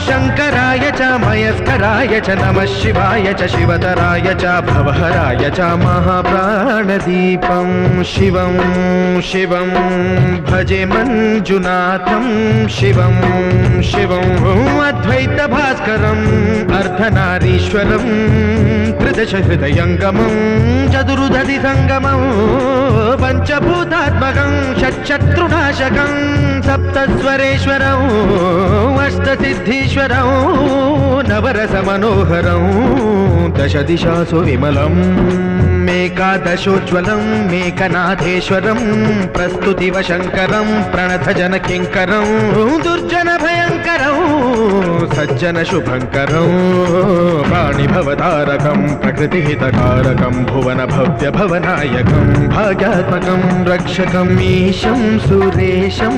शङ्कराय च मयस्कराय च नमः शिवाय च शिवतराय च भवहराय च महाप्राणदीपं शिवं शिवं भजे मञ्जुनाथं शिवं शिवं अद्वैतभास्करम् अर्धनारीश्वरं त्रिदशहृदयङ्गमं चतुर्दधिसङ्गमं पञ्चभूतात्मकं षट्शत्रुनाशकं सप्तस्वरेश्वरं अष्टसिद्धीश्वरं नवरसमनोहरं दशदिशासु विमलम् मेकादशोज्ज्वलं मेकनाथेश्वरं प्रस्तुतिवशङ्करं प्रणतजनकिङ्करं दुर्जनभयङ्करं सज्जनशुभङ्करं प्राणिभवतारकं प्रकृतिहितकारकं भुवनभव्यभवनायकं भाग्यात्मकं रक्षकम् ईशं सुरेशम्